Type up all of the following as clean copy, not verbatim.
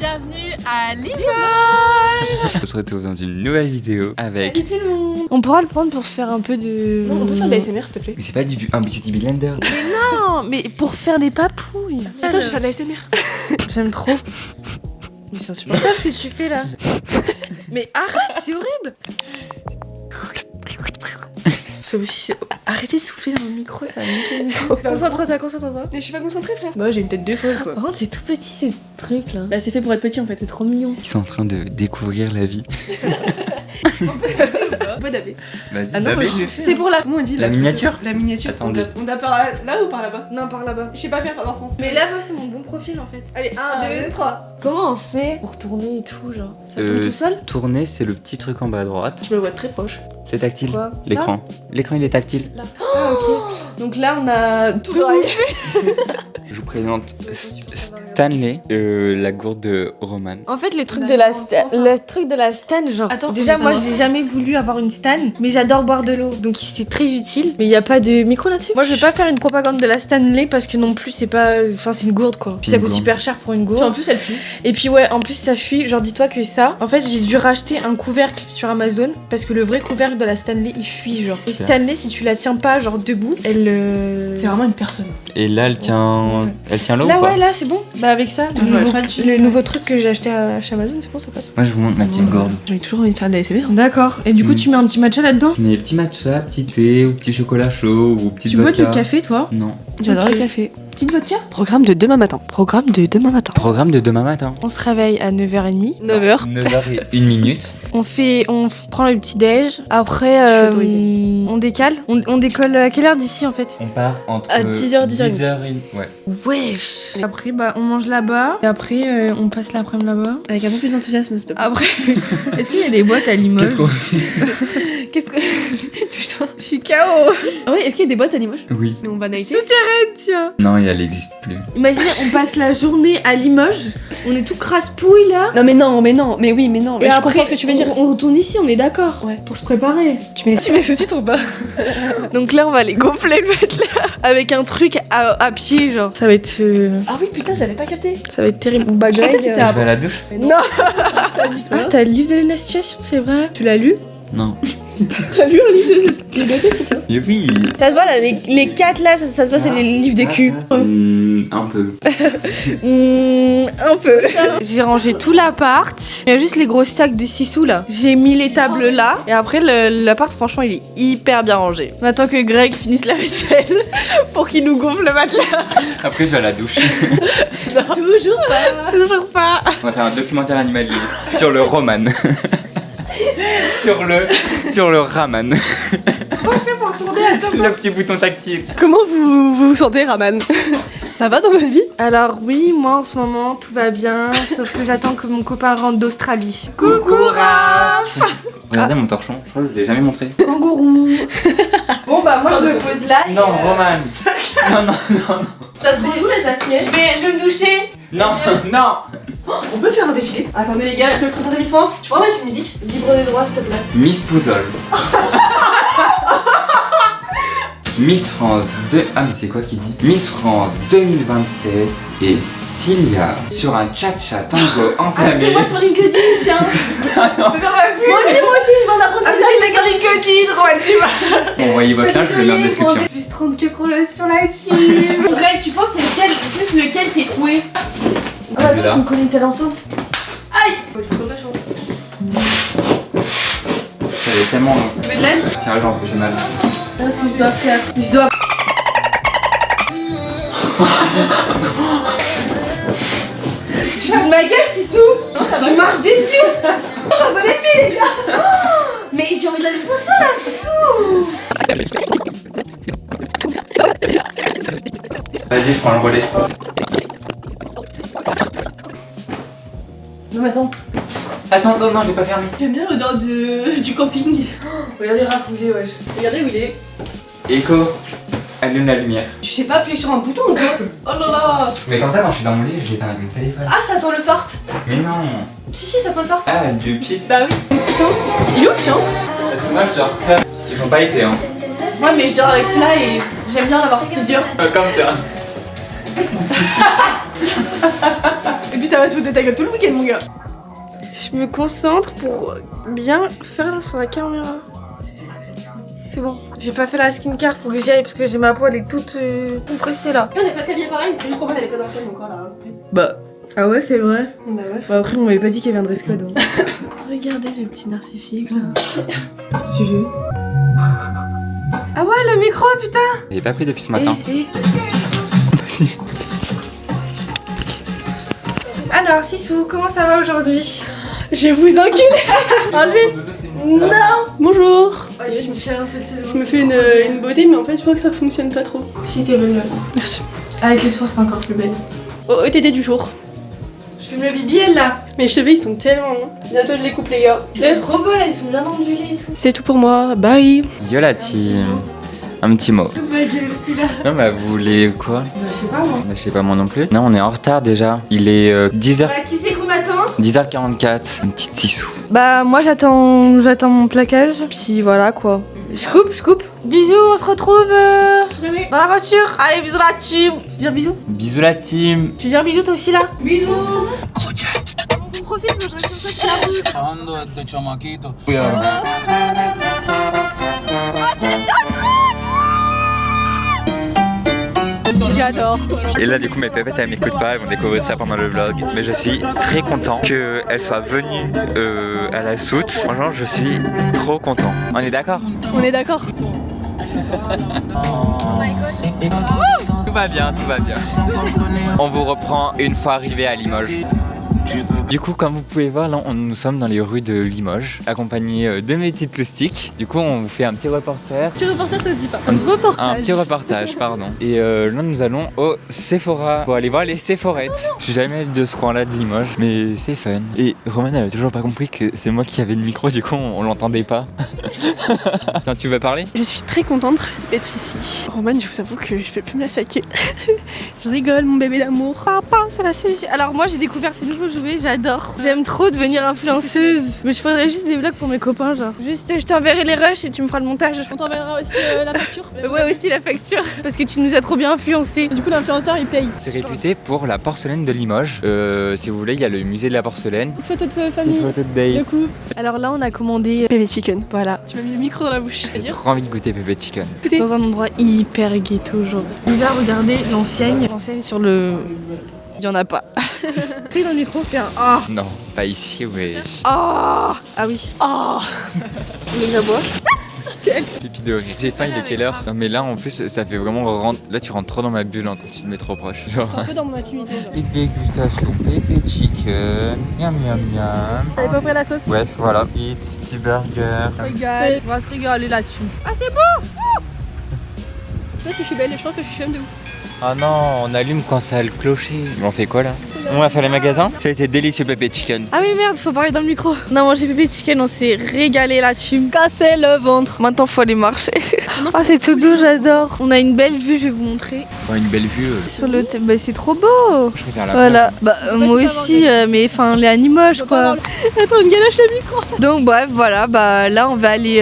Bienvenue à Limoges. On se retrouve dans une nouvelle vidéo avec... Salut tout le monde. On pourra le prendre pour se faire un peu de... Non, on peut faire de l'ASMR s'il te plaît. Mais c'est pas un beauty blender. Non, mais pour faire des papouilles. Attends, je vais faire de l'ASMR. J'aime trop. Mais c'est insupportable ce que tu fais là. Mais arrête, c'est horrible. Ça aussi, c'est... Arrêtez de souffler dans le micro, ça va niquer le micro. Concentre-toi, concentre-toi. Mais je suis pas concentrée frère. Bah j'ai une tête de folle quoi. Par contre, c'est tout petit ce truc là. Bah c'est fait pour être petit en fait, c'est trop mignon. Ils sont en train de découvrir la vie. On peut daber. Vas-y, Ah non, moi je le fais. C'est pour la... Comment on dit La miniature. La miniature. Attendez. On tape par là ou par là-bas? Non, par là-bas. Je sais pas faire dans ce sens. Mais là-bas, c'est mon bon profil en fait. Allez, 1, 2, 3. Comment on fait pour tourner et tout, genre? Ça tourne tout seul? Tourner, c'est le petit truc en bas à droite. Je me vois très proche. C'est tactile. Quoi? L'écran. L'écran, il est tactile. Ah, ok. Donc là, on a tout fait. Je vous présente Stanley, la gourde de Roman. En fait, le truc de la stan, genre. Attends, déjà, on est moi, pas j'ai jamais voulu avoir une stan, mais j'adore boire de l'eau, donc c'est très utile. Mais il y a pas de micro là-dessus. Moi, je vais pas faire une propagande de la Stanley parce que non plus, c'est pas. Enfin, c'est une gourde quoi. Puis ça Une coûte gourde. super cher pour une Puis gourde. en plus elle fuit. Et puis ouais, en plus ça fuit. Genre, dis-toi que ça. En fait, j'ai dû racheter un couvercle sur Amazon parce que le vrai couvercle de la Stanley il fuit genre. Et C'est Stanley, si tu la tiens pas genre debout, elle. C'est vraiment une personne. Et là, elle tient l'eau Là ou pas ouais, là c'est bon. Bah avec ça, Je vois pas dessus. le nouveau truc que j'ai acheté chez Amazon, c'est bon, ça passe. Moi, je vous montre ma petite gourde. J'ai toujours envie de faire de l'ASMR. D'accord. Et du coup, Mm. tu mets un petit matcha là-dedans? Mais petit matcha, petit thé, ou petit chocolat chaud, ou petit Tu bois vodka. du café, toi? Non. J'adore Ok. le café. Petite vodka? Programme de demain matin. Programme de demain matin. Programme de demain matin. On se réveille à 9h30. 9h. 9h01. On prend le petit déj. Après, Je suis autorisée. on décale. On décolle à quelle heure d'ici en fait? On part entre À 10h, 10h ouais. Wesh. Après, bah, on mange là-bas. Et après, on passe l'après-midi là-bas. Avec un peu plus d'enthousiasme, s'il te plaît. Après, est-ce qu'il y a des boîtes à Limoges? Qu'est-ce qu'on fait? Qu'est-ce que. Touche-toi. Je suis KO. Ah ouais, est-ce qu'il y a des boîtes à Limoges? Oui. Mais on va naïter. Souterraine, tiens. Non, elle n'existe plus. Imaginez, on passe la journée à Limoges. On est tout crasse-pouille là. Non, mais non, mais non, mais oui, mais non. Mais Et je après, comprends ce que tu veux dire. On retourne ici, on est d'accord. Ouais. Pour se préparer. Tu mets sous-titres ou pas? Donc là, on va aller gonfler le matelas avec un truc à pied, genre. Ça va être, Ah oui, putain, j'avais pas capté. ça va être terrible. Bah, Je pensais que c'était Je vais à la douche? Mais Non. Ah, t'as le livre de la situation, c'est vrai. Tu l'as lu? Non. T'as lu un livre de bibliothèque ou pas? Mais oui. Ça se voit là, les 4 là, ça se voit, c'est les livres de cul. Un peu. Un peu. J'ai rangé tout l'appart. Il y a juste les gros sacs de 6 sous là. J'ai mis les tables là. Et après, l'appart, franchement, il est hyper bien rangé. On attend que Greg finisse la vaisselle pour qu'il nous gonfle le matelas. Après, je vais à la douche. Toujours pas. Toujours pas. On va faire un documentaire animalier sur le Roman. sur le Raman. Pour tourner à temps. Le petit bouton tactile. Comment vous vous sentez, Raman? Ça va dans votre vie? Alors oui, moi en ce moment, tout va bien. Sauf que j'attends que mon copain rentre d'Australie. Coucou Raph. Regardez mon torchon, je crois que je l'ai jamais montré. Kangourou. Bon bah moi je me pose là. et, Non, Roman. Non. Ça se rejoue les assiettes. Je vais me doucher. Non. On peut faire un défilé. Attendez les gars, je peux présenter Miss France. Tu pourras mettre une musique? Libre de droit, s'il te plaît. Miss Pouzol. Miss France 2... Ah mais c'est quoi qui dit Miss France 2027 et Cilia sur un cha-cha tango enflammé. Moi sur LinkedIn, tiens. Moi aussi, je vais en apprendre Ah, ça. sur LinkedIn, Roman, tu vas. Envoyez votre lien, je le mets en description. Plus 34 relations là team. Greg, tu penses c'est lequel qui est troué? Ah bah De là. attends, on connaît telle enceinte. Aïe. Bah, tu prends de la chance. Ça avait tellement long. Mais de l'aide. Tiens, genre, j'ai mal. Parce que je dois faire. Je dois. Tu te fous de ma gueule, Sissou? Tu marches dessus. Dans un épée, les gars. Mais j'ai envie de la défoncer là, Sissou. Vas-y, je prends le relais. Non mais attends. Attends, non, j'ai pas fermé. J'aime bien l'odeur du camping. Regardez Rafoulé, wesh. Regardez où il est. Echo, allume la lumière. Tu sais pas appuyer sur un bouton ou quoi? Oh là là. Mais comme ça, quand je suis dans mon lit, j'éteins mon téléphone. Ah, ça sent le fart. Mais non. Si, ça sent le fart. Ah, du pit. Bah oui. Il est où, tiens? Elles sont mal, ça. Ils sont pas épais, hein. Ouais, mais je dors avec celui-là et j'aime bien en avoir plusieurs. Comme ça. Et puis ça va se foutre de ta gueule tout le week-end, mon gars. Je me concentre pour bien faire là sur la caméra. C'est bon. J'ai pas fait la skincare, faut que j'y aille parce que j'ai ma peau, elle est toute compressée là. On est presque habillés pareil, c'est juste Roman, elle est pas dans le thème encore là. Bah. Ah ouais, c'est vrai. Bah ouais. Bah après, on m'avait pas dit qu'il y avait un dress code. Hein. Regardez le petit narcissique là. Suivez. Ah ouais, le micro, putain. J'ai pas pris depuis ce matin. Alors, Sissou, comment ça va aujourd'hui? Je vais vous enculer. Enlevez. Non. Bonjour. Je me fais une beauté, mais en fait, je crois que ça fonctionne pas trop. Si, t'es belle. Merci. Avec les soirs, t'es encore plus belle. Oh, ETD du jour. Je fume le BBL là. Mes cheveux, ils sont tellement longs. Bientôt, je les coupe, les gars. C'est trop beau là, ils sont bien ondulés et tout. C'est tout pour moi. Bye. Yo la team. Un petit mot. Toute ma gueule, celui-là. Non, bah vous voulez quoi? Bah, je sais pas moi. Bah, je sais pas moi non plus. Non, on est en retard déjà. Il est 10h... Bah, qui c'est qu'on attend? 10h44. Une petite sissou. Bah, moi j'attends mon plaquage. Puis voilà quoi. Je coupe. Bisous, on se retrouve dans la voiture. Allez, bisous la team. Tu veux dire bisous? Bisous la team. Tu veux dire bisous toi aussi là? Bisous. Mon profil, je reste sur ça. Ando de chamaquito. J'adore. Et là du coup mes pépettes elles m'écoutent pas, elles vont découvrir ça pendant le vlog. Mais je suis très content qu'elles soient venues à la soute. Franchement je suis trop content. On est d'accord? On est d'accord. Tout va bien, tout va bien. On vous reprend une fois arrivé à Limoges. Du coup, comme vous pouvez voir, là, nous sommes dans les rues de Limoges, accompagnés de mes petites loustiques. Du coup, on vous fait un petit reporter. Petit reporter, ça se dit pas. Un reportage. petit reportage, pardon. Et là, nous allons au Sephora pour aller voir les Sephorettes. Je suis jamais allé de ce coin-là de Limoges, mais c'est fun. Et Roman, elle a toujours pas compris que c'est moi qui avais le micro, du coup, on l'entendait pas. Tiens, tu veux parler? Je suis très contente d'être ici. Roman, je vous avoue que je peux plus me la saquer. Je rigole, mon bébé d'amour. Papa, c'est la solution. Alors moi j'ai découvert ce nouveau jouet, j'adore. J'aime trop devenir influenceuse. Mais je ferais juste des vlogs pour mes copains, genre. Juste je t'enverrai les rushs et tu me feras le montage. On t'enverra aussi la facture. Ouais, aussi la facture. Parce que tu nous as trop bien influencés. Du coup, l'influenceur il paye. C'est réputé pour la porcelaine de Limoges. Si vous voulez, il y a le musée de la porcelaine. Petite photo de Petite famille. photo de date. Du coup, Alors là on a commandé bébé chicken. voilà. Tu m'as mis le micro dans la bouche. J'ai trop envie de goûter Pepe Chicken. Dans un endroit hyper ghetto genre. Bizarre, regardez l'enseigne. L'enseigne sur le... Il y en a pas. Pris dans le micro, fait un ah. Non, pas ici, ouais. Ah. Ah oui. Oh. Mais j'aboie. Pipi de rire. J'ai faim, il est quelle heure? Non mais là en plus ça fait vraiment là tu rentres trop dans ma bulle hein, quand tu te mets trop proche. Genre. C'est un peu dans mon intimité. Genre. Et dégustation Pepe Chicken. Miam miam miam. T'avais pas pris la sauce? Ouais voilà. Petit burger. Regarde, on va se régaler là-dessus. Ah c'est bon. Je sais pas si je suis belle, je pense que je suis chum de ouf. Ah non, on allume quand ça a le clocher. On fait quoi là? On va faire les magasins. Ça a été délicieux Pepe Chicken. Ah oui merde, faut parler dans le micro. Non, moi j'ai Pepe Chicken, on s'est régalé là-dessus. Casser le ventre. Maintenant faut aller marcher. Ah c'est tout doux, j'adore. On a une belle vue, je vais vous montrer. Oh, une belle vue. Sur le bah c'est trop beau. Je préfère la Voilà. Bah moi aussi, mais enfin les Limoges quoi. Attends, on galoche le micro. Donc bref, voilà, bah là on va aller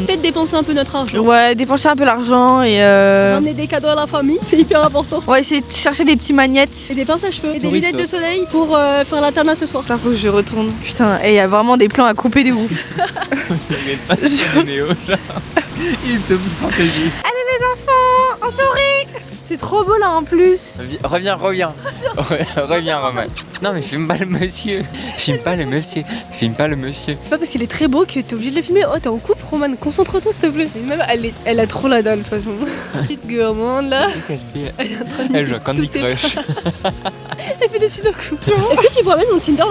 Peut-être dépenser un peu notre argent. ouais, dépenser un peu l'argent et Ramener des cadeaux à la famille, c'est hyper important. on va essayer de chercher des petits magnettes. Et des pinces à cheveux. Et des Touristos. lunettes de soleil pour faire l'internat ce soir. Là faut que je retourne. Putain, et il y a vraiment des plans à couper de ouf. Ils se fantaisie. Allez les enfants, on sourit. C'est trop beau là en plus. Reviens. Reviens Roman. Non mais filme pas le monsieur. Filme pas le monsieur. C'est pas parce qu'il est très beau que t'es obligé de le filmer. Oh, t'es en couple, Roman, concentre-toi s'il te plaît. Même elle a trop la dalle de toute façon. Petite gourmande là. Qu'est-ce qu'elle fait? Elle est en train de Elle joue à Candy toutes tes Crush. Elle fait des sudoku. Est-ce que tu pourrais mettre mon Tinder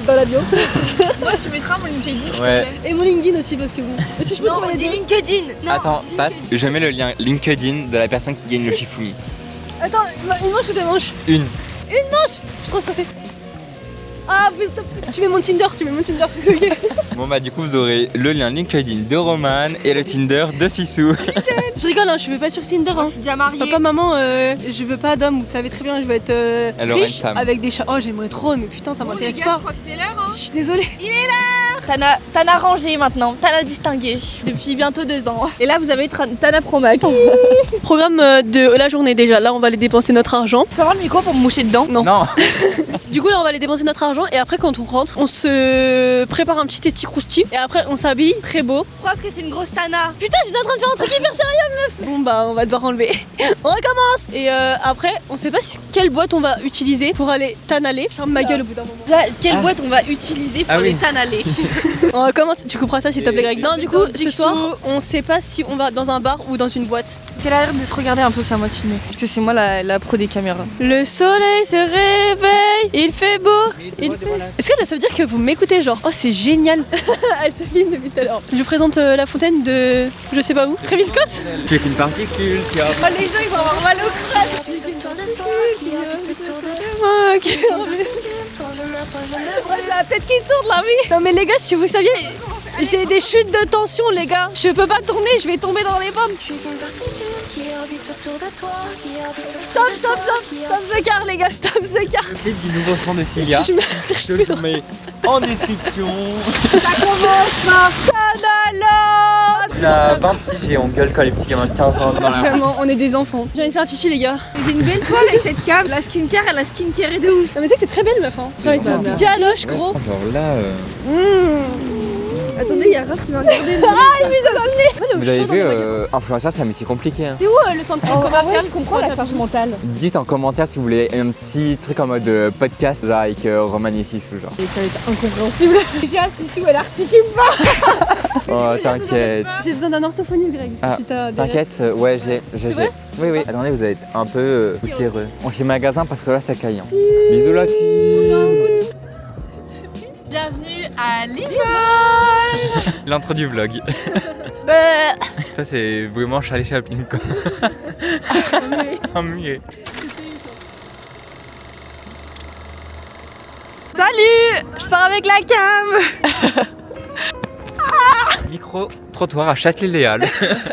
dans la bio? Moi je mettrai mon LinkedIn. Ouais. Et mon LinkedIn aussi parce que bon. Et si je peux Non, trouver on les dit deux. LinkedIn. Non, Attends, on dit passe. Je mets le lien LinkedIn de la personne qui gagne le Shifumi. Attends, une manche ou deux manches? Une. Je suis trop stressée. Ah, putain, tu mets mon Tinder, c'est ok. Bon bah du coup vous aurez le lien LinkedIn de Roman et le Tinder de Sissou. Je rigole, hein, je veux pas sur Tinder. Hein. Je suis déjà mariée. Papa, maman, je veux pas d'homme, vous savez très bien, je veux être Elle aura riche une femme. avec des chats. Oh, j'aimerais trop, mais putain, ça Bon, les m'intéresse gars, pas. je crois que c'est l'heure hein. Je suis désolée. Il est l'heure. Tana rangée maintenant, Tana distinguée depuis bientôt 2 ans. Et là vous avez Tana Pro Max. Programme de la journée déjà. Là, on va aller dépenser notre argent. Tu peux avoir le micro pour me moucher dedans? Non. Non. Du coup, là, on va aller dépenser notre argent et après, quand on rentre, on se prépare un petit téti crousti et après, on s'habille très beau. Preuve que c'est une grosse Tana. Putain, j'étais en train de faire un truc hyper sérieux, meuf. Bon, bah, on va devoir enlever. On recommence. Et après, on sait pas quelle boîte on va utiliser pour aller tanaler. Je ferme ma gueule au bout d'un moment. Déjà, quelle boîte on va utiliser pour les tanaler? On recommence. Tu comprends ça, s'il te plaît, Greg? Non, du coup, ce Dixo. soir, on sait pas si on va dans un bar ou dans une boîte. Elle a l'air de se regarder un peu sa moitié. Parce que c'est moi la pro des caméras. Le soleil se réveille, il fait beau. Est-ce que là, ça veut dire que vous m'écoutez, genre, oh, c'est génial. Elle se filme depuis tout à l'heure. Je vous présente la fontaine de je sais pas où. Travis Scott. Tu es qu'une particule qui a. Oh, les gens ils vont avoir mal au crâne. La tête qui tourne là, oui. Non mais les gars, si vous saviez, j'ai des chutes de tension, les gars. Je peux pas tourner, je vais tomber dans les pommes. Stop the car, les gars, stop the car. Le clip du nouveau son de Cilia. Je Je le mets en description. Ça commence par Tanala. Il a 20 piges et on gueule quand les petits gamins de 15 ans dans la rue. Vraiment, on est des enfants. J'ai envie de faire pipi, les gars. J'ai une belle toile avec cette cam. La skincare, elle a skincare de ouf. Non mais c'est que c'est très belle, meuf. Hein. J'ai envie de Bah, te galoche, gros. Genre là. Attendez, il y a Raph qui m'a regardé. Vous avez vu, influenceur, c'est un métier compliqué. Hein. C'est où le centre commercial? Je comprends la charge mentale. Dites en commentaire si vous voulez un petit truc en mode podcast là avec Roman et Sissou genre. Et ça va être incompréhensible. J'ai un Sissou, elle articule pas. Oh t'inquiète. J'ai besoin d'un orthophoniste, Greg. Ah, Si t'as des T'inquiète, ouais j'ai. vrai Oui. Attendez, vous allez être un peu poussiéreux. On chez magasin parce que là ça caille. Hein. Bisous la fille. Bienvenue à Limoges. L'intro du vlog. Bah. Ça c'est vraiment Charlie Chaplin quoi. Un muet. Salut, je pars avec la cam. Micro trottoir à Châtelet-Léal.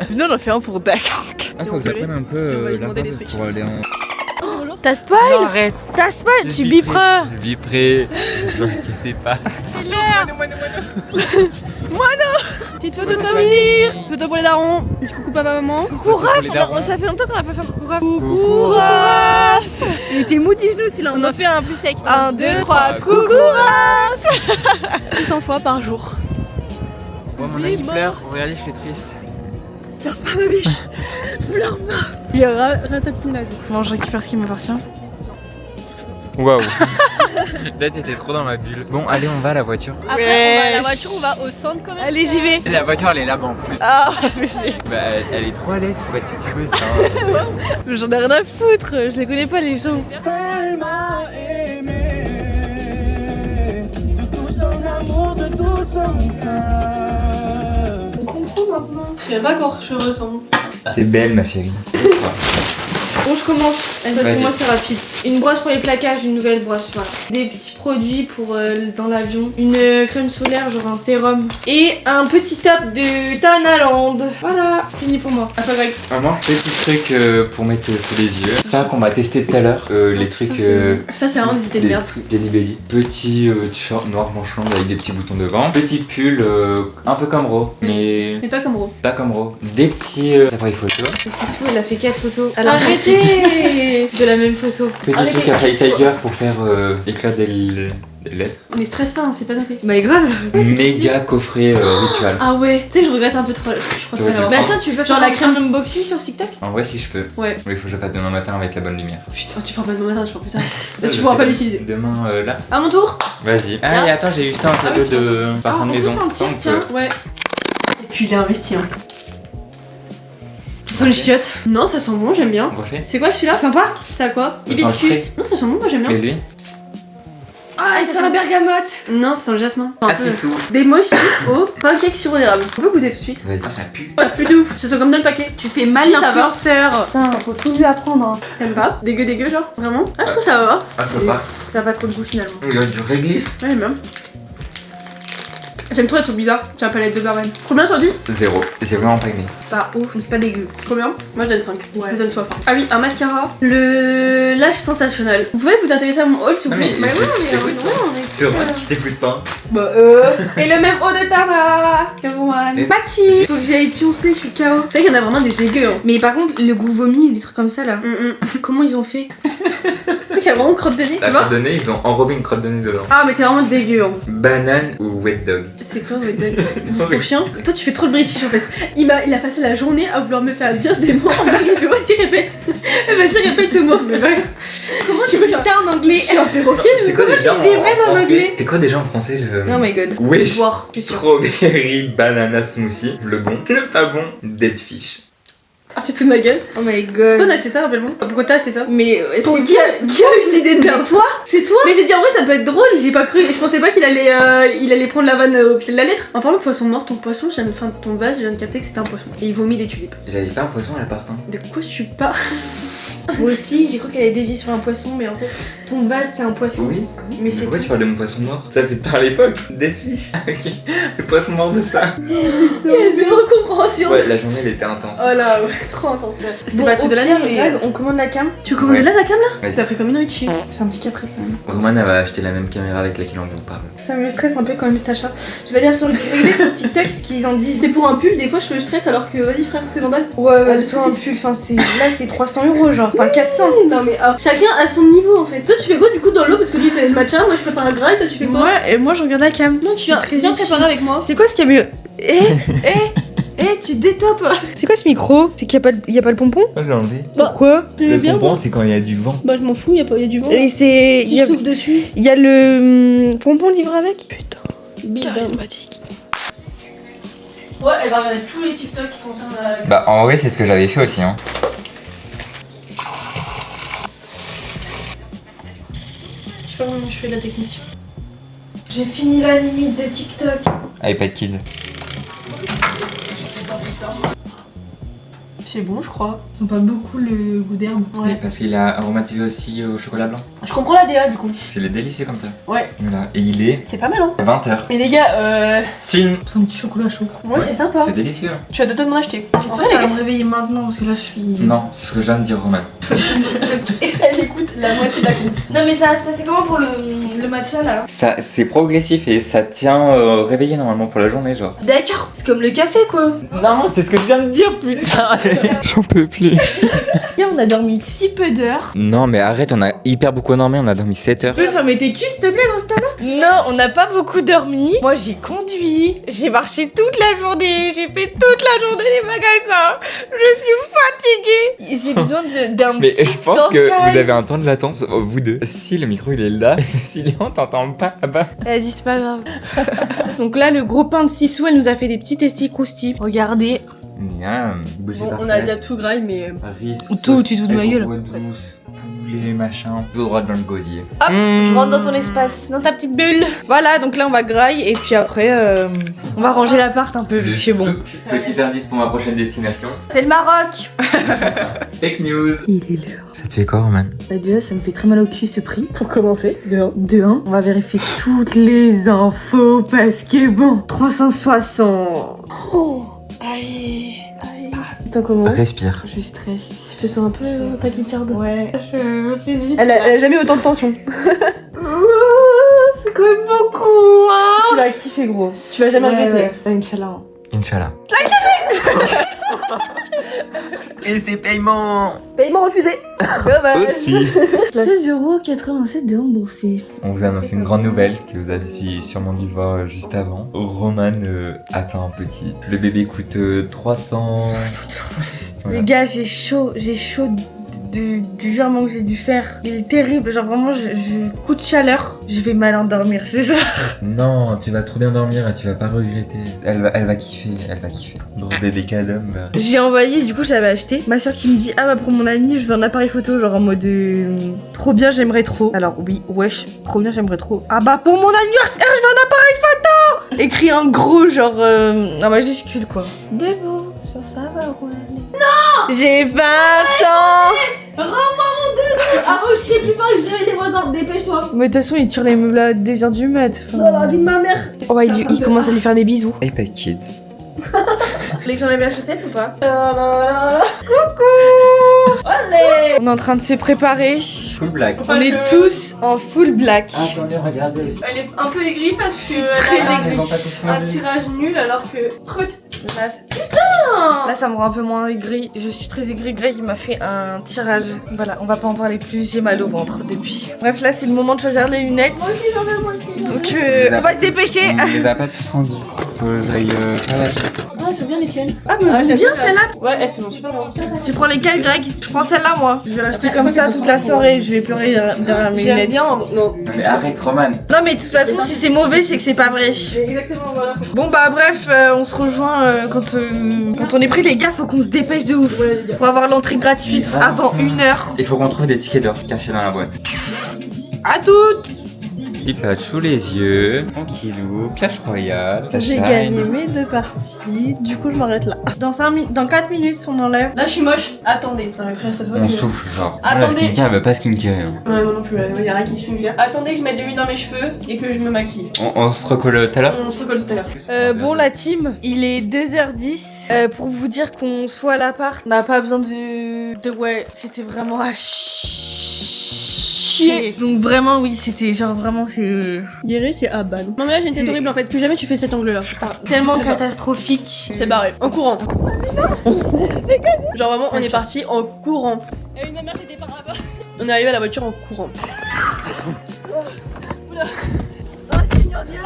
Nous on en fait un pour Dakar. Ah faut que j'apprenne un On va peu lui la demander des robe trucs. pour aller en. T'as spoil? Non arrête. T'as spoil, tu biperas. Je biperai. Ne vous inquiétez pas. Petite photo de Samir. Photo pour les darons. Petit coucou papa maman. Coucou Raph, ça fait longtemps qu'on a pas fait un coucou Raph. Coucou Raph. Il était mou genou celui-là, on en fait un plus sec. 1, 2, 3, coucou Raph. 600 fois par jour. Ouais mon œil il pleure. Regardez je suis triste. Il y a ratatiné la joue. Bon, je récupère ce qui m'appartient. Waouh. Là t'étais trop dans ma bulle. Bon allez on va à la voiture. Après, on va à la voiture, on va au centre commercial. Allez, j'y vais. La voiture elle est là-bas en plus. Ah, Bah elle est trop à l'aise pour être tueuse hein. j'en ai rien à foutre, je les connais pas les gens. Elle m'a aimé de tout son amour, de tout son cœur. Je sais pas quoi je ressemble. T'es belle ma chérie. Bon, je commence, parce que Vas-y. moi c'est rapide. Une brosse pour les plaquages, une nouvelle brosse, voilà. Des petits produits pour dans l'avion. Une crème solaire, genre un sérum. Et un petit top de Tanaland. Voilà, fini pour moi. À toi, Greg. Maman, petit truc pour mettre sous les yeux. Ça qu'on m'a testé tout à l'heure. Les trucs. Ça, c'est vraiment des idées de Des merde. trucs Delhi Belly. Petit t-shirt noir manche longue avec des petits boutons devant. Petit pull un peu comme Ro, mais Mais pas comme Ro. pas comme Ro. Des petits appareils photo. Le Sissou, elle a fait 4 photos. Alors, Arrêtez. de la même photo. Petit truc à Tiger pour faire écrire des lettres. Mais stresse pas, hein, c'est pas noté. Bah, grave. Méga coffret rituel. Ah ouais. Tu sais que je regrette un peu trop. Je crois T'aurais pas dû l'avoir. le Mais prendre. attends, tu peux Genre faire la la crème crème unboxing sur TikTok? En vrai, si je peux. Ouais. Mais il faut que je le fasse demain matin avec la bonne lumière. Putain, tu feras pas demain matin, tu feras plus tard. Je tu le pourras fais pas l'utiliser. Demain là. À mon tour. Vas-y. Ah, et attends, j'ai eu ça en cadeau de parfum de on peut maison. sentir, Donc, tiens. Ouais. Et puis il est investi. Hein. Ça sent les chiottes. Non, ça sent bon, j'aime bien. on refait. C'est quoi celui-là? Sympa. C'est à quoi? Ça sent le Hibiscus. Non, ça sent bon, moi j'aime Et bien. lui? Ah, il sent la bergamote. Non, ça sent le jasmin. Ah, c'est sous. Des mochis au pancake sirop d'érable. On peut goûter tout de suite. Vas-y. Ah, ça pue. Ça pue de ouf. Ça sent comme dans le paquet. Tu fais mal Si, ça va. l'influenceur. Putain, faut tout lui apprendre. T'aimes pas? Dégueu, genre? Vraiment? Ah, je trouve ça va. Ah, ça passe. Ça a pas trop de goût finalement. Il y a du réglisse. Ouais, j'aime bien. J'aime trop les trucs bizarres. J'ai un palette de barman. Combien sur 10? 0. J'ai vraiment pas aimé. Pas ouf, mais c'est pas dégueu. Combien? Moi je donne 5. Ouais. Ça donne soif. Ah oui, un mascara. Le Lash Sensationnel. Vous pouvez vous intéresser à mon haul s'il vous plaît? Mais Bah je ouais, t'écoute, ouais, on est. C'est moi qui t'écoute pas. Bah Et le même haut de Tara. Cameron. Et- Machi. Faut que j'aille pioncer, je suis KO. C'est vrai qu'il y en a vraiment des dégueux. Hein. Mais par contre, le goût vomi, des trucs comme ça là. Comment ils ont fait? Tu sais qu'il y a vraiment crotte de nez, La tu vois? crotte de nez, ils ont enrobé une crotte de nez dedans. Ah mais t'es vraiment dégueu. Hein. Banane ou wet dog? C'est quoi votre dingue? Pour chien? Toi tu fais trop le british en fait. Il a passé la journée à vouloir me faire dire des mots en anglais. Il fait vas-y répète. Vas-y répète ce mot. Comment tu dis ça en anglais? Je suis un perroquet. C'est quoi Comment déjà tu dis des vrais en français? anglais? C'est quoi déjà en français le... Oh my god. Wesh. Boire, je suis sûre. Strawberry banana smoothie. Le bon. Le pas bon. Dead fish. Tu te fous de ma gueule? Oh my god. Pourquoi t'as acheté ça, rappelle-moi? Pourquoi t'as acheté ça? Mais Pour c'est qui a eu cette idée de merde? Toi? C'est toi? Mais j'ai dit en vrai ça peut être drôle, j'ai pas cru. Je pensais pas qu'il allait prendre la vanne au pied de la lettre. En parlant de poisson mort, ton poisson, ton vase, je viens de capter que c'était un poisson. Et il vomit des tulipes. J'avais pas un poisson à l'appart. Hein. De quoi tu parles? Moi aussi, j'ai cru qu'elle allait dévier sur un poisson, mais en fait, ton vase c'est un poisson. Oui. Mais c'est pourquoi tout. tu parles de mon poisson mort? Ça fait tard à l'époque. Dead fish. Ok. Le poisson mort de ça. Il y a zéro compréhension. Ouais, la journée elle était intense. Oh là, ouais, trop intense. C'était Bon, pas le truc de au l'année, pire, mais. Greg, on commande la cam. Tu commandes Ouais. là la cam là? Vas-y. Ça a pris comme une envie de chier. C'est un petit caprice quand même. Roman elle va acheter la même caméra avec laquelle on vous parle. Ça me stresse un peu quand même cet achat. Je vais aller regarder sur TikTok ce qu'ils en disent. C'est pour un pull, des fois je me stresse alors que vas-y frère, c'est normal. Ouais, ouais, toi un pull, enfin c'est. Là c'est 300 € genre, enfin 400. Non mais chacun a son niveau en fait. Toi tu fais quoi du coup dans l'eau parce que lui il fait le matcha, moi je prépare un graille, toi tu fais quoi? Et moi je regarde la cam. Non, tu viens préparer avec moi. C'est quoi ce qu'il y a mieux? Tu détends toi. C'est quoi ce micro? C'est qu'il y a pas le pompon? Je l'ai enlevé. Pourquoi? Le pompon c'est quand il y a du vent. Bah je m'en fous, y a du vent. Et c'est. Si je souffle dessus. Il y a le pompon livré avec? Putain. Charismatique. Ouais, elle va regarder tous les TikTok qui concernent la. Bah en vrai c'est ce que j'avais fait aussi hein. Je sais pas comment je fais la technique. J'ai fini la limite de TikTok. iPad Kids. C'est bon, je crois. Ça sent pas beaucoup le goût d'herbe. Ouais. Parce qu'il a aromatisé aussi au chocolat blanc. Je comprends la DA du coup. C'est les délicieux comme ça. Ouais. Voilà. Et il est C'est pas mal hein. 20h. Mais les gars, Sin. c'est un petit chocolat chaud. Ouais, c'est sympa. C'est délicieux. Tu as deux temps de m'en acheter. J'espère qu'elle va me réveiller maintenant parce que là je suis. Non, c'est ce que je viens de dire Roman. Elle écoute la moitié de la coupe. Non mais ça va se passer comment pour le matcha là? Ça c'est progressif et ça tient réveillé normalement pour la journée genre. D'accord, c'est comme le café quoi. Non, c'est ce que je viens de dire putain. J'en peux plus. Là on a dormi si peu d'heures. Non mais arrête, on a hyper beaucoup dormi, on a dormi 7 heures. Tu peux fermer tes culs s'il te plaît dans ce temps-là? Non, on n'a pas beaucoup dormi. Moi, j'ai conduit, j'ai marché toute la journée, j'ai fait toute la journée les magasins. Je suis fatiguée. J'ai besoin d'un Mais petit je pense temps que calme. vous avez un temps de latence, vous deux. Si le micro il est là, si on t'entend pas là-bas. Elle a dit c'est pas grave. Donc là le gros pain de 6 sous, elle nous a fait des petits testis croustilles. Regardez. Miam. Bougez Bon, on a déjà tout graille mais. Riz, Tout, tu te fous de ma gueule. douce, poulet, machin. Tout droit dans le gosier. Hop, je rentre dans ton espace, dans ta petite bulle. Voilà, donc là on va graille et puis après on va ranger l'appart un peu vu que c'est bon. Petit indice pour ma prochaine destination. C'est le Maroc. Fake news. Il est l'heure. Ça te fait quoi Roman? Bah déjà ça me fait très mal au cul ce prix. Pour commencer, de 1. On va vérifier toutes les infos parce que bon, 360. Oh, aïe. Putain comment? Respire. Je stresse. Je te sens un peu tachycarde. Ouais. J'hésite. Elle a jamais autant de tension. C'est quand même beaucoup, hein. Tu vas kiffer gros. Tu vas jamais Ouais, regretter. ouais. Inch'Allah. Inch'Allah. Et c'est paiement. Paiement refusé. Dommage. Oupsie. 16,87€ de remboursé. On vous annonce une grande nouvelle que vous avez sûrement dû voir juste avant. Roman attend un petit. Le bébé coûte 300. 60€. Voilà. Les gars, j'ai chaud du virement que j'ai dû faire. Il est terrible, genre vraiment, coup de chaleur. Je vais mal endormir, c'est ça. Non, tu vas trop bien dormir et tu vas pas regretter. Elle va kiffer, Gros bébé cadom. J'ai envoyé, du coup, j'avais acheté. Ma soeur qui me dit, ah bah pour mon ami, je veux un appareil photo, genre en mode trop bien, j'aimerais trop. Alors oui, wesh, trop bien, j'aimerais trop. Ah bah pour mon anniversaire, je veux un appareil photo. Écrit en gros, genre en majuscule quoi. Dévo, sur ça va rouler. Non. J'ai 20 ans. Rends-moi mon Avant que je crie plus fort et que je réveille les voisins, dépêche-toi. Mais de toute façon, il tire les meubles à 2h du mat. Dans la vie de ma mère. Oh, bah, il commence à lui faire des bisous. iPad Kids. Vous voulez que j'enlève la chaussette ou pas? Allez. On est en train de se préparer. Full black. On est tous en full black. Attendez, regardez aussi. Elle est un peu aigrie parce que Très elle a aigrie. un tirage nul alors que... Là, ça me rend un peu moins aigri. Je suis très aigri. Greg, il m'a fait un tirage. Voilà, on va pas en parler plus. J'ai mal au ventre depuis. Bref, là, c'est le moment de choisir les lunettes. Moi aussi j'en ai, moi aussi. Donc, on va se dépêcher. On les a pas tous rendus. Faut que j'aille faire la chasse. Ah, c'est bien les tiennes. Ah, mais c'est bien celle-là. Ouais, elles sont super bonnes. Tu prends lesquelles, Greg? Je prends celle-là, moi. Je vais rester comme ça toute la soirée. Je vais pleurer derrière mes J'aime lunettes. bien, non. Non mais arrête Roman. Non, mais de toute façon, si c'est mauvais, c'est que c'est pas vrai. Exactement, voilà. Bon, bah, bref, on se rejoint quand on est prêt, les gars. Faut qu'on se dépêche de ouf. Pour avoir l'entrée gratuite avant 1h. Il faut qu'on trouve des tickets d'or cachés dans la boîte. À toutes! Petit patch sous les yeux, tranquillou, Clash Royale. ça J'ai shine. gagné mes 2 parties, du coup je m'arrête là. Dans 4 minutes on enlève. Là, je suis moche. Attendez. Non, mais frère, ça se voit On que- souffle genre. Attendez. La skincare elle veut pas skincare. Hein. Ouais, moi non plus, il y a rien qui se finit. Attendez que je mette de l'huile dans mes cheveux et que je me maquille. On se recolle tout à l'heure. On se recolle tout à l'heure. Bon la team, il est 2h10. Pour vous dire qu'on soit à l'appart, on n'a pas besoin ouais, c'était vraiment à chier. Donc vraiment oui, c'était genre vraiment Guéret, c'est à balle. Non, mais là, j'ai une tête horrible en fait. Plus jamais tu fais cet angle-là. tellement catastrophique. C'est barré. En courant. Genre vraiment, on est parti en courant. Et une mère, j'étais par là-bas. On est arrivé à la voiture en courant. Oula. Oh, Seigneur Dieu.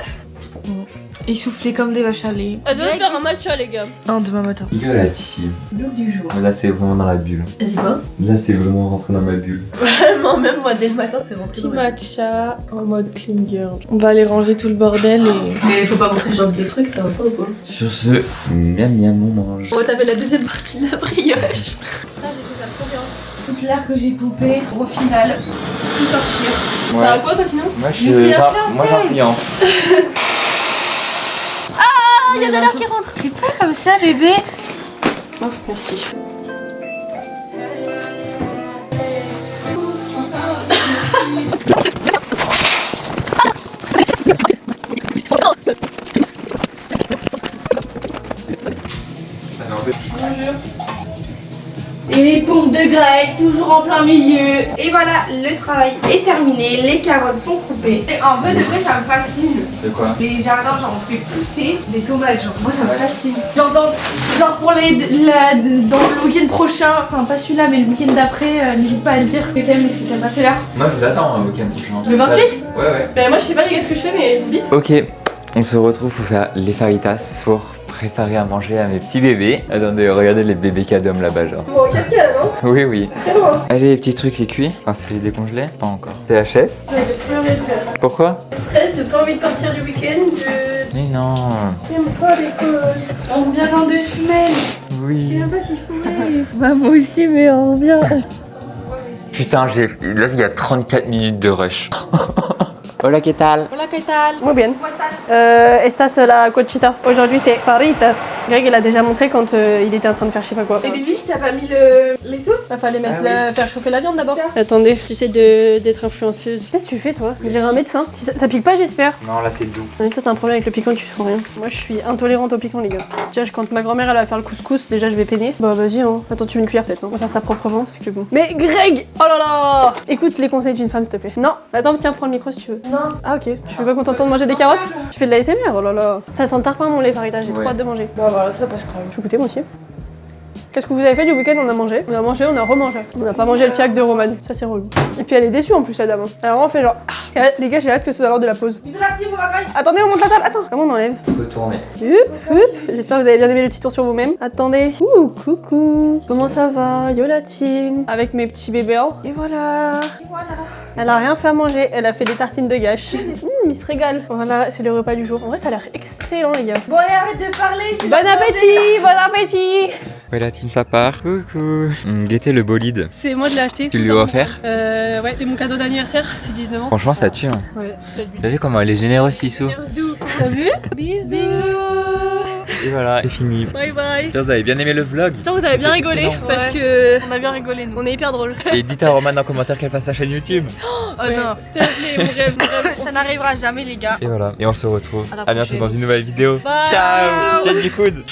Essoufflé comme des vaches à lait. Elle doit faire un matcha, les gars. Non, demain matin. Yo la team. Du jour. Là c'est vraiment dans la bulle. Vas-y, quoi? Là c'est vraiment rentré dans ma bulle. Vraiment, même moi, dès le matin, c'est rentré. Petit matcha en mode clean girl. On va aller ranger tout le bordel et... Mais faut pas montrer ce genre de trucs, ça va pas ou quoi? Sur ce, miam miam on mange. On va taper la deuxième partie de la brioche. Ça, j'ai fait ça trop bien. toute l'air que j'ai pompé, au final, tout sortir. Ouais. Ça va quoi, toi, sinon? Moi Nucléaire moi française. j'influence. Il y a de l'air qui rentre. Fais pas comme ça, bébé. Oh, merci. Et les pompes de Greg, toujours en plein milieu. Et voilà, le travail est terminé, les carottes sont coupées. Et en vrai de vrai, ça me fascine. De quoi? Les jardins, genre on fait pousser des tomates, genre moi ça me fascine. Genre pour dans le week-end prochain, enfin pas celui-là mais le week-end d'après, n'hésite pas à le dire. Est-ce que t'aimes passer là? Moi je vous attends un week-end prochain. Le 28? Ouais. Ben moi je sais pas les gars ce que je fais mais je vous dis. Ok, on se retrouve pour faire les faritas pour préparer à manger à mes petits bébés. Attendez, regardez les bébés cadom là-bas genre. Bon, caca non? Oui, oui. Très loin. Allez, les petits trucs, c'est cuit. Enfin, c'est décongelé. Pas encore. PHS. Ouais, j'ai trop envie de faire. Pourquoi? Stress de pas envie de partir du week-end, Mais non. J'aime pas l'école. On revient dans 2 semaines. Je sais Oui. même pas si je pourrais. Bah moi aussi mais on revient. Putain, là, il y a 34 minutes de rush. Hola, ¿qué tal? Hola, ¿qué tal? Muy bien. Estas la cochita. Aujourd'hui c'est faritas. Greg il a déjà montré quand il était en train de faire je sais pas quoi. Et Bibi, je t'ai pas mis les sauces? Il fallait mettre Ah oui. faire chauffer la viande d'abord. Attendez, j'essaie d'être influenceuse. Qu'est-ce que tu fais toi? J'ai un médecin. Ça pique pas j'espère. Non, là, c'est doux. Mais toi t'as un problème avec le piquant, tu fais rien. Moi je suis intolérante au piquant les gars. Tiens, quand ma grand-mère elle va faire le couscous, déjà je vais peiner. Bah vas-y hein. Attends, tu veux une cuillère peut-être non? On va faire ça proprement parce que bon. Mais Greg! Oh là là! Écoute les conseils d'une femme s'il te plaît. Non, attends, tiens, prends le micro si tu veux. Non. Ah ok, tu veux pas qu'on t'entende manger des carottes? Tu fais de la SMR, oh là là. Ça sent tarpin mon lait faritas, j'ai trop Ouais. hâte de manger. Bah voilà, ça passe quand même. Tu veux goûter moi aussi? Qu'est-ce que vous avez fait du week-end? On a mangé, on a remangé. On n'a pas mangé le fiac de Roman, ça c'est relou. Et puis elle est déçue en plus la dame. Alors on fait genre, ah, les gars j'ai hâte que ce soit l'heure de la pause. Bisous la team, on va Greg. Attendez, on monte la table, attends, comment on enlève? On peut tourner. J'espère que vous avez bien aimé le petit tour sur vous-même. Attendez. Ouh, coucou. Comment ça va? Yo la team. Avec mes petits bébés. Et voilà. Elle a rien fait à manger. Elle a fait des tartines de gâche. Il se régale. Voilà, c'est le repas du jour. En vrai, ça a l'air excellent, les gars. Bon allez, arrête de parler, c'est Bon appétit. Bon appétit. Ouais, la team, ça part. Coucou. Guettez le bolide. C'est moi de l'ai acheté. Tu lui as offert? Ouais, c'est mon cadeau d'anniversaire. C'est 19 ans. Franchement, ça tue. Hein. Ouais. Vous savez comment elle est généreuse, Sissou? T'as vu? Bisous. Et voilà, c'est fini. Bye bye. J'espère que vous avez bien aimé le vlog. J'espère que vous avez bien rigolé excellent. parce Ouais. que On a bien rigolé, nous. on est hyper drôle. Et dites à Roman en commentaire qu'elle fasse sa chaîne YouTube. Oh Ouais. non. S'il te plaît, mon rêve, mon rêve. Ça n'arrivera jamais, les gars. Et voilà, et on se retrouve À la à bientôt prochaine. dans une nouvelle vidéo. Bye. Ciao. Ciao du coude.